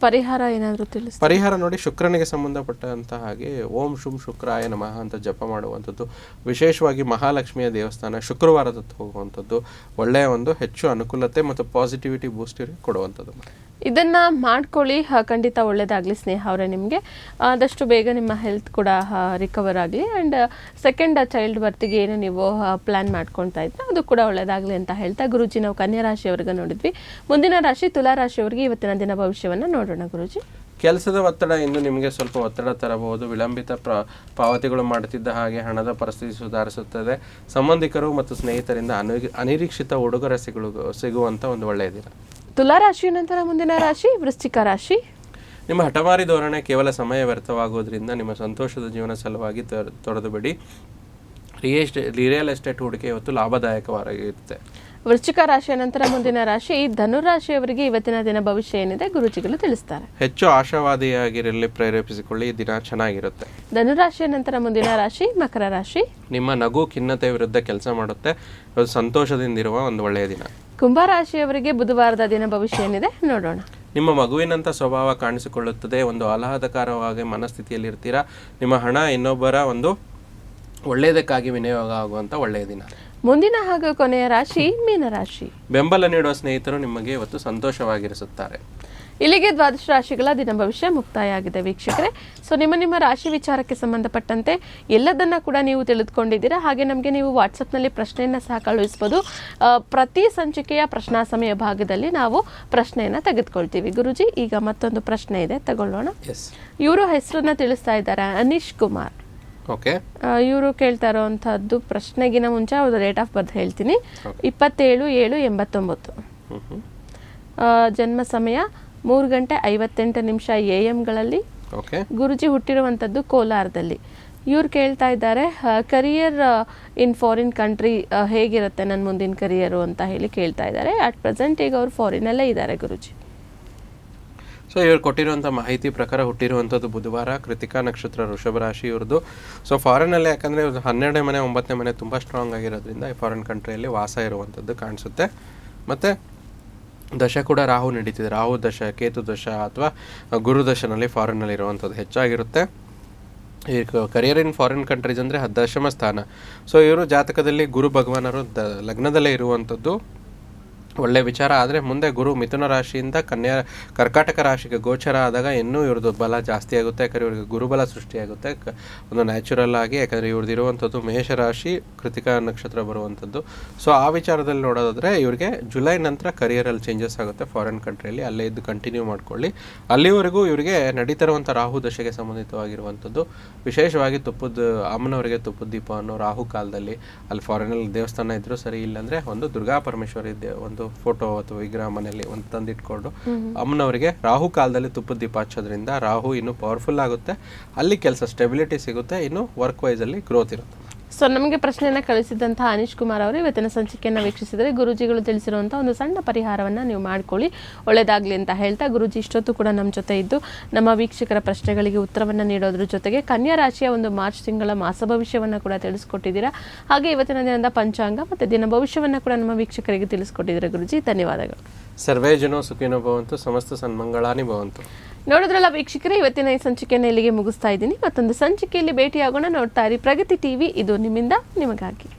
ಪರಿಹಾರ ಏನಾದರೂ ತಿಳಿಸಿ? ಪರಿಹಾರ ನೋಡಿ, ಶುಕ್ರನಿಗೆ ಸಂಬಂಧಪಟ್ಟಂತ ಹಾಗೆ ಓಂ ಶುಂ ಶುಕ್ರಾಯ ನಮಃ ಅಂತ ಜಪ ಮಾಡುವಂಥದ್ದು, ವಿಶೇಷವಾಗಿ ಮಹಾಲಕ್ಷ್ಮಿಯ ದೇವಸ್ಥಾನ ಶುಕ್ರವಾರದತ್ತು ಹೋಗುವಂಥದ್ದು ಒಳ್ಳೆಯ ಒಂದು ಹೆಚ್ಚು ಅನುಕೂಲತೆ ಮತ್ತು ಪಾಸಿಟಿವಿಟಿ ಬೂಸ್ಟ್ ಕೊಡುವಂಥದ್ದು. ಇದನ್ನ ಮಾಡ್ಕೊಳ್ಳಿ, ಖಂಡಿತ ಒಳ್ಳೇದಾಗಲಿ ಸ್ನೇಹ ಅವರೇ. ನಿಮಗೆ ಆದಷ್ಟು ಬೇಗ ನಿಮ್ಮ ಹೆಲ್ತ್ ಕೂಡ ರಿಕವರ್ ಆಗಲಿ. ಆ್ಯಂಡ್ ಸೆಕೆಂಡ್ ಚೈಲ್ಡ್ ಬರ್ತಿಗೆ ಏನು ನೀವು ಪ್ಲ್ಯಾನ್ ಮಾಡ್ಕೊಳ್ತಾ ಇದ್ರೆ ಅದು ಕೂಡ ಒಳ್ಳೇದಾಗಲಿ ಅಂತ ಹೇಳ್ತಾ ಗುರುಜಿ ನಾವು ಕನ್ಯಾ ರಾಶಿಯವ್ರಿಗೆ ನೋಡಿದ್ವಿ. ಮುಂದಿನ ರಾಶಿ ತುಲಾ ರಾಶಿಯವರಿಗೆ ಇವತ್ತಿನ ದಿನ ಭವಿಷ್ಯವನ್ನು ನೋಡೋಣ. ಗುರುಜಿ, ಕೆಲಸದ ಒತ್ತಡ ಇಂದು ನಿಮಗೆ ಸ್ವಲ್ಪ ಒತ್ತಡ ತರಬಹುದು. ವಿಳಂಬಿತ ಪಾವತಿಗಳು ಮಾಡುತ್ತಿದ್ದ ಹಾಗೆ ಹಣದ ಪರಿಸ್ಥಿತಿ ಸುಧಾರಿಸುತ್ತದೆ. ಸಂಬಂಧಿಕರು ಮತ್ತು ಸ್ನೇಹಿತರಿಂದ ಅನಿರೀಕ್ಷಿತ ಉಡುಗೊರೆ ಸಿಗುವಂಥ ಒಂದು ಒಳ್ಳೆಯ ದಿನ. ತುಲಾ ರಾಶಿಯ ನಂತರ ಮುಂದಿನ ರಾಶಿ ವೃಶ್ಚಿಕ ರಾಶಿ. ನಿಮ್ಮ ಹಠಮಾರಿ ಧೋರಣೆ ಕೇವಲ ಸಮಯ ವ್ಯರ್ಥವಾಗುವುದರಿಂದ ನಿಮ್ಮ ಸಂತೋಷದ ಜೀವನ ಸಲುವಾಗಿ ತೊರೆದು ಬಿಡಿ. ರಿಯಲ್ ಎಸ್ಟೇಟ್ ಹೂಡಿಕೆ ಇವತ್ತು ಲಾಭದಾಯಕವಾಗಿರುತ್ತೆ. ವೃಶ್ಚಿಕ ರಾಶಿಯ ನಂತರ ಮುಂದಿನ ರಾಶಿ ಧನುರಾಶಿಯವರಿಗೆ ಇವತ್ತಿನ ದಿನ ಭವಿಷ್ಯ ಏನಿದೆ ಗುರುಜಿಗಳು ತಿಳಿಸ್ತಾರೆ. ಹೆಚ್ಚು ಆಶಾವಾದಿಯಾಗಿರಲಿ ಪ್ರೇರೇಪಿಸಿಕೊಳ್ಳಿ, ದಿನ ಚೆನ್ನಾಗಿರುತ್ತೆ. ಧನುರಾಶಿಯ ನಂತರ ಮುಂದಿನ ರಾಶಿ ಮಕರ ರಾಶಿ. ನಿಮ್ಮ ನಗು ಖಿನ್ನತೆ ವಿರುದ್ಧ ಕೆಲಸ ಮಾಡುತ್ತೆ. ಸಂತೋಷದಿಂದಿರುವ ಒಂದು ಒಳ್ಳೆಯ ದಿನ. ಕುಂಭರಾಶಿಯವರಿಗೆ ಬುಧವಾರದ ದಿನ ಭವಿಷ್ಯ ಏನಿದೆ ನೋಡೋಣ. ನಿಮ್ಮ ಮಗುವಿನಂಥ ಸ್ವಭಾವ ಕಾಣಿಸಿಕೊಳ್ಳುತ್ತದೆ. ಒಂದು ಆಹ್ಲಾದಕರವಾಗಿ ಮನಸ್ಥಿತಿಯಲ್ಲಿ ಇರ್ತೀರಾ. ನಿಮ್ಮ ಹಣ ಇನ್ನೊಬ್ಬರ ಒಂದು ಒಳ್ಳೆಯದಕ್ಕಾಗಿ ವಿನಿಯೋಗ ಆಗುವಂಥ ಒಳ್ಳೆಯ ದಿನ. ಮುಂದಿನ ಹಾಗೂ ಕೊನೆಯ ರಾಶಿ ಮೀನರಾಶಿ. ಬೆಂಬಲ ನೀಡುವ ಸ್ನೇಹಿತರು ನಿಮಗೆ ಇವತ್ತು ಸಂತೋಷವಾಗಿರಿಸುತ್ತಾರೆ. ಇಲ್ಲಿಗೆ ದ್ವಾದಶ ರಾಶಿಗಳ ದಿನ ಭವಿಷ್ಯ ಮುಕ್ತಾಯ ಆಗಿದೆ ವೀಕ್ಷಕರೇ. ಸೊ ನಿಮ್ಮ ರಾಶಿ ವಿಚಾರಕ್ಕೆ ಸಂಬಂಧಪಟ್ಟಂತೆ ಎಲ್ಲದನ್ನ ಕೂಡ ನೀವು ತಿಳಿದುಕೊಂಡಿದ್ದೀರಾ. ಹಾಗೆ ನಮಗೆ ನೀವು ವಾಟ್ಸಪ್ನಲ್ಲಿ ಪ್ರಶ್ನೆಯನ್ನು ಸಹ ಕಳುಹಿಸಬಹುದು. ಪ್ರತಿ ಸಂಚಿಕೆಯ ಪ್ರಶ್ನಾ ಸಮಯ ಭಾಗದಲ್ಲಿ ನಾವು ಪ್ರಶ್ನೆಯನ್ನು ತೆಗೆದುಕೊಳ್ತೀವಿ. ಗುರುಜಿ, ಈಗ ಮತ್ತೊಂದು ಪ್ರಶ್ನೆ ಇದೆ, ತಗೊಳ್ಳೋಣ. ಇವರು ಹೆಸರನ್ನ ತಿಳಿಸ್ತಾ ಇದ್ದಾರೆ, ಅನೀಶ್ ಕುಮಾರ್. ಓಕೆ. ಇವರು ಕೇಳ್ತಾ ಇರೋವಂಥದ್ದು, ಪ್ರಶ್ನೆಗಿನ ಮುಂಚೆ ಅವ್ರ ಡೇಟ್ ಆಫ್ ಬರ್ತ್ ಹೇಳ್ತೀನಿ. 27/7/89. ಜನ್ಮ ಸಮಯ 3:58 AM. ಗುರುಜಿ ಹುಟ್ಟಿರುವಂಥದ್ದು ಕೋಲಾರದಲ್ಲಿ. ಇವ್ರು ಕೇಳ್ತಾ ಇದ್ದಾರೆ, ಕರಿಯರ್ ಇನ್ ಫಾರಿನ್ ಕಂಟ್ರಿ ಹೇಗಿರುತ್ತೆ ನನ್ನ ಮುಂದಿನ ಕರಿಯರು ಅಂತ ಹೇಳಿ ಕೇಳ್ತಾ ಇದ್ದಾರೆ. ಅಟ್ ಪ್ರೆಸೆಂಟ್ ಈಗ ಅವ್ರು ಫಾರಿನಲ್ಲೇ ಇದ್ದಾರೆ ಗುರುಜಿ. ಸೊ ಇವ್ರು ಕೊಟ್ಟಿರುವಂಥ ಮಾಹಿತಿ ಪ್ರಕಾರ ಹುಟ್ಟಿರುವಂಥದ್ದು ಬುಧವಾರ, ಕೃತಿಕಾ ನಕ್ಷತ್ರ, ವೃಷಭ ರಾಶಿ ಇವ್ರದ್ದು. ಸೊ ಫಾರಿನಲ್ಲಿ ಯಾಕಂದರೆ ಇವ್ರದ್ದು 12ನೇ ಮನೆ 9ನೇ ಮನೆ ತುಂಬ ಸ್ಟ್ರಾಂಗ್ ಆಗಿರೋದ್ರಿಂದ ಈ ಫಾರಿನ್ ಕಂಟ್ರಿಯಲ್ಲಿ ವಾಸ ಇರುವಂಥದ್ದು ಕಾಣಿಸುತ್ತೆ. ಮತ್ತು ದಶ ಕೂಡ ರಾಹು ನಡೀತಿದೆ. ರಾಹು ದಶ, ಕೇತು ದಶ ಅಥವಾ ಗುರು ದಶನಲ್ಲಿ ಫಾರಿನಲ್ಲಿ ಇರುವಂಥದ್ದು ಹೆಚ್ಚಾಗಿರುತ್ತೆ. ಈ ಕರಿಯರ್ ಇನ್ ಫಾರಿನ್ ಕಂಟ್ರೀಸ್ ಅಂದರೆ 10ನೇ ಸ್ಥಾನ. ಸೊ ಇವರು ಜಾತಕದಲ್ಲಿ ಗುರು ಭಗವಾನರು ಲಗ್ನದಲ್ಲೇ ಇರುವಂಥದ್ದು ಒಳ್ಳೆ ವಿಚಾರ. ಆದರೆ ಮುಂದೆ ಗುರು ಮಿಥುನ ರಾಶಿಯಿಂದ ಕರ್ಕಾಟಕ ರಾಶಿಗೆ ಗೋಚರ ಆದಾಗ ಇನ್ನೂ ಇವ್ರದ್ದು ಬಲ ಜಾಸ್ತಿ ಆಗುತ್ತೆ. ಯಾಕಂದರೆ ಇವ್ರಿಗೆ ಗುರುಬಲ ಸೃಷ್ಟಿಯಾಗುತ್ತೆ ಒಂದು ನ್ಯಾಚುರಲ್ ಆಗಿ. ಯಾಕಂದರೆ ಇವ್ರದ್ದು ಇರುವಂಥದ್ದು ಮೇಷರಾಶಿ, ಕೃತಿಕಾ ನಕ್ಷತ್ರ ಬರುವಂಥದ್ದು. ಸೊ ಆ ವಿಚಾರದಲ್ಲಿ ನೋಡೋದಾದರೆ ಇವ್ರಿಗೆ ಜುಲೈ ನಂತರ ಕರಿಯರಲ್ಲಿ ಚೇಂಜಸ್ ಆಗುತ್ತೆ ಫಾರಿನ್ ಕಂಟ್ರಿಯಲ್ಲಿ. ಅಲ್ಲೇ ಇದ್ದು ಕಂಟಿನ್ಯೂ ಮಾಡ್ಕೊಳ್ಳಿ. ಅಲ್ಲಿವರೆಗೂ ಇವರಿಗೆ ನಡೀತಿರುವಂಥ ರಾಹು ದಶೆಗೆ ಸಂಬಂಧಿತವಾಗಿರುವಂಥದ್ದು, ವಿಶೇಷವಾಗಿ ಅಮ್ಮನವರಿಗೆ ತುಪ್ಪದ ದೀಪ ಅನ್ನೋ ರಾಹು ಕಾಲದಲ್ಲಿ ಅಲ್ಲಿ ಫಾರಿನಲ್ಲಿ ದೇವಸ್ಥಾನ ಇದ್ದರೂ ಸರಿ, ಇಲ್ಲಾಂದರೆ ಒಂದು ದುರ್ಗಾ ಪರಮೇಶ್ವರಿ ಒಂದು ಫೋಟೋ ಅಥವಾ ವಿಗ್ರಹ ಮನೆಯಲ್ಲಿ ಒಂದು ತಂದಿಟ್ಕೊಂಡು ಅಮ್ಮನವರಿಗೆ ರಾಹು ಕಾಲದಲ್ಲಿ ತುಪ್ಪದ ದೀಪ ಹಚ್ಚೋದ್ರಿಂದ ರಾಹು ಇನ್ನೂ ಪವರ್ಫುಲ್ ಆಗುತ್ತೆ. ಅಲ್ಲಿ ಕೆಲಸ ಸ್ಟೆಬಿಲಿಟಿ ಸಿಗುತ್ತೆ, ಇನ್ನು ವರ್ಕ್ ವೈಸ್ ಅಲ್ಲಿ ಗ್ರೋತ್ ಇರುತ್ತೆ. ಸೊ ನಮಗೆ ಪ್ರಶ್ನೆಯನ್ನು ಕಳಿಸಿದಂತಹ ಅನೀಶ್ ಕುಮಾರ್ ಅವರು ಇವತ್ತಿನ ಸಂಚಿಕೆಯನ್ನು ವೀಕ್ಷಿಸಿದರೆ ಗುರುಜಿಗಳು ತಿಳಿಸಿರುವಂಥ ಒಂದು ಸಣ್ಣ ಪರಿಹಾರವನ್ನು ನೀವು ಮಾಡ್ಕೊಳ್ಳಿ, ಒಳ್ಳೆಯದಾಗಲಿ ಅಂತ ಹೇಳ್ತಾ, ಗುರುಜಿ ಇಷ್ಟೊತ್ತು ಕೂಡ ನಮ್ಮ ಜೊತೆ ಇದ್ದು ನಮ್ಮ ವೀಕ್ಷಕರ ಪ್ರಶ್ನೆಗಳಿಗೆ ಉತ್ತರವನ್ನು ನೀಡೋದ್ರ ಜೊತೆಗೆ ಕನ್ಯಾ ರಾಶಿಯ ಒಂದು ಮಾರ್ಚ್ ತಿಂಗಳ ಮಾಸ ಭವಿಷ್ಯವನ್ನು ಕೂಡ ತಿಳಿಸ್ಕೊಟ್ಟಿದ್ದೀರಾ. ಹಾಗೆ ಇವತ್ತಿನ ದಿನದ ಪಂಚಾಂಗ ಮತ್ತು ದಿನ ಭವಿಷ್ಯವನ್ನು ಕೂಡ ನಮ್ಮ ವೀಕ್ಷಕರಿಗೆ ತಿಳಿಸ್ಕೊಟ್ಟಿದ್ದೀರಾ. ಗುರುಜಿ, ಧನ್ಯವಾದಗಳು. ಸರ್ವೇ ಜನೋ ಸುಖಿನೋ ಭವಂತು, ಸಮಸ್ತ ಸನ್ಮಂಗಳಾನಿ ಭವಂತು. ನೋಡಿದ್ರಲ್ಲ ವೀಕ್ಷಕರೇ, ಇವತ್ತಿನ ಈ ಸಂಚಿಕೆಯನ್ನು ಇಲ್ಲಿಗೆ ಮುಗಿಸ್ತಾ ಇದ್ದೀನಿ. ಮತ್ತೊಂದು ಸಂಚಿಕೆಯಲ್ಲಿ ಭೇಟಿಯಾಗೋಣ. ನೋಡ್ತಾ ಇರಿ ಪ್ರಗತಿ ಟಿವಿ, ಇದು ನಿಮ್ಮಿಂದ ನಿಮಗಾಗಿ.